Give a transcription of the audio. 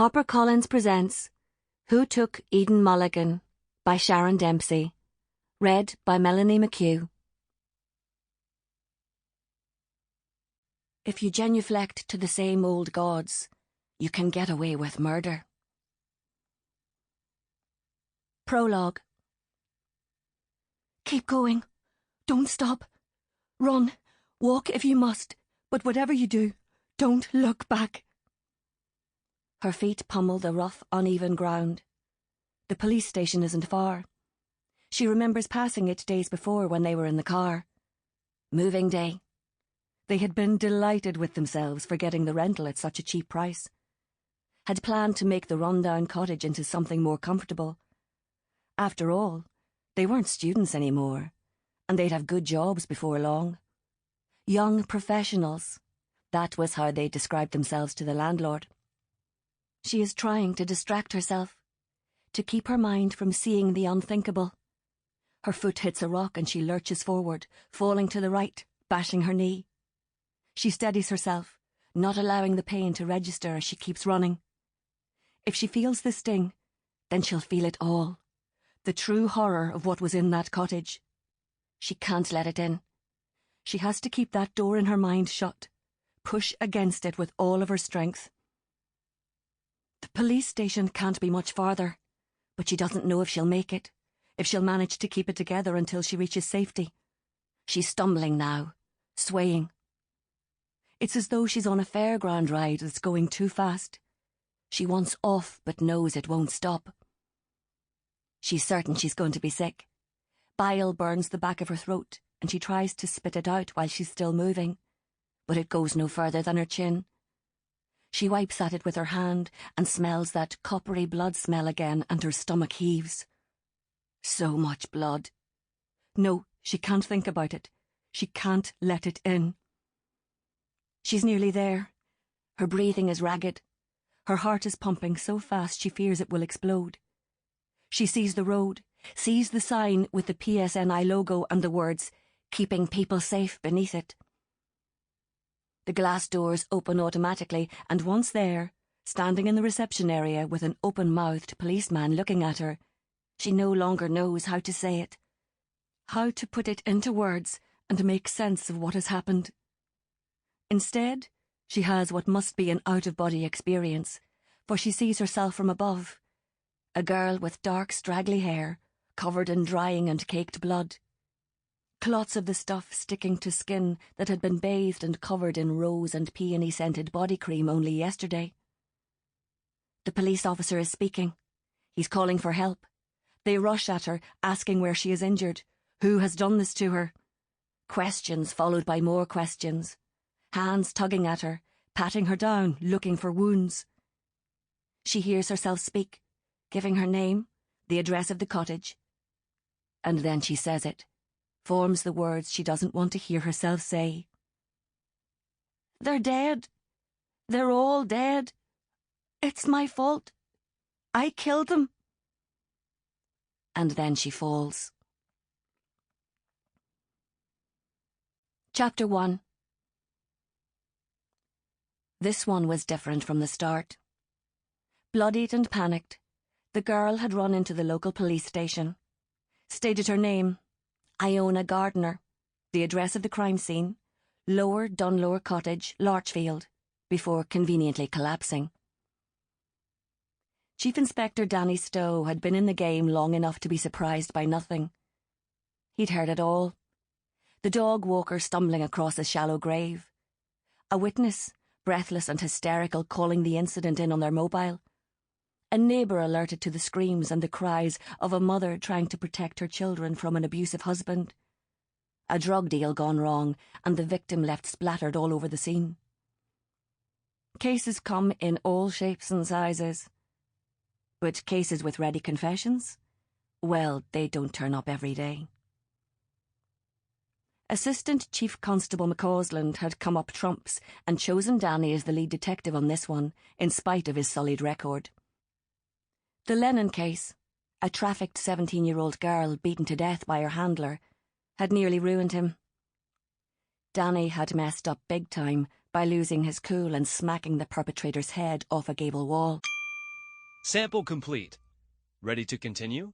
HarperCollins presents Who Took Eden Mulligan by Sharon Dempsey. Read by Melaine Machugh. If you genuflect to the same old gods, you can get away with murder. Prologue. Keep going. Don't stop. Run. Walk if you must, but whatever you do, don't look back. Her feet pummel the rough, uneven ground. The police station isn't far. She remembers passing it days before when they were in the car. Moving day. They had been delighted with themselves for getting the rental at such a cheap price. Had planned to make the rundown cottage into something more comfortable. After all, they weren't students anymore, and they'd have good jobs before long. Young professionals. That was how they described themselves to the landlord. She is trying to distract herself, to keep her mind from seeing the unthinkable. Her foot hits a rock and she lurches forward, falling to the right, bashing her knee. She steadies herself, not allowing the pain to register as she keeps running. If she feels the sting, then she'll feel it all. The true horror of what was in that cottage. She can't let it in. She has to keep that door in her mind shut, push against it with all of her strength. The police station can't be much farther, but she doesn't know if she'll make it, if she'll manage to keep it together until she reaches safety. She's stumbling now, swaying. It's as though she's on a fairground ride that's going too fast. She wants off but knows it won't stop. She's certain she's going to be sick. Bile burns the back of her throat and she tries to spit it out while she's still moving, but it goes no further than her chin. She wipes at it with her hand and smells that coppery blood smell again, and her stomach heaves. So much blood. No, she can't think about it. She can't let it in. She's nearly there. Her breathing is ragged. Her heart is pumping so fast she fears it will explode. She sees the road, sees the sign with the PSNI logo and the words, "Keeping people safe," beneath it. The glass doors open automatically, and once there, standing in the reception area with an open-mouthed policeman looking at her, she no longer knows how to say it, how to put it into words and make sense of what has happened. Instead, she has what must be an out-of-body experience, for she sees herself from above, a girl with dark, straggly hair, covered in drying and caked blood. Clots of the stuff sticking to skin that had been bathed and covered in rose and peony-scented body cream only yesterday. The police officer is speaking. He's calling for help. They rush at her, asking where she is injured, who has done this to her. Questions followed by more questions. Hands tugging at her, patting her down, looking for wounds. She hears herself speak, giving her name, the address of the cottage. And then she says it. Forms the words she doesn't want to hear herself say. "They're dead. They're all dead. It's my fault. I killed them." And then she falls. Chapter 1. This one was different from the start. Bloodied and panicked, the girl had run into the local police station, stated her name, Iona Gardener, the address of the crime scene, Lower Dunlower Cottage, Larchfield, before conveniently collapsing. Chief Inspector Danny Stowe had been in the game long enough to be surprised by nothing. He'd heard it all. The dog walker stumbling across a shallow grave. A witness, breathless and hysterical, calling the incident in on their mobile. A neighbour alerted to the screams and the cries of a mother trying to protect her children from an abusive husband. A drug deal gone wrong, and the victim left splattered all over the scene. Cases come in all shapes and sizes. But cases with ready confessions? Well, they don't turn up every day. Assistant Chief Constable McCausland had come up trumps and chosen Danny as the lead detective on this one, in spite of his sullied record. The Lennon case, a trafficked 17-year-old girl beaten to death by her handler, had nearly ruined him. Danny had messed up big time by losing his cool and smacking the perpetrator's head off a gable wall. Sample complete. Ready to continue?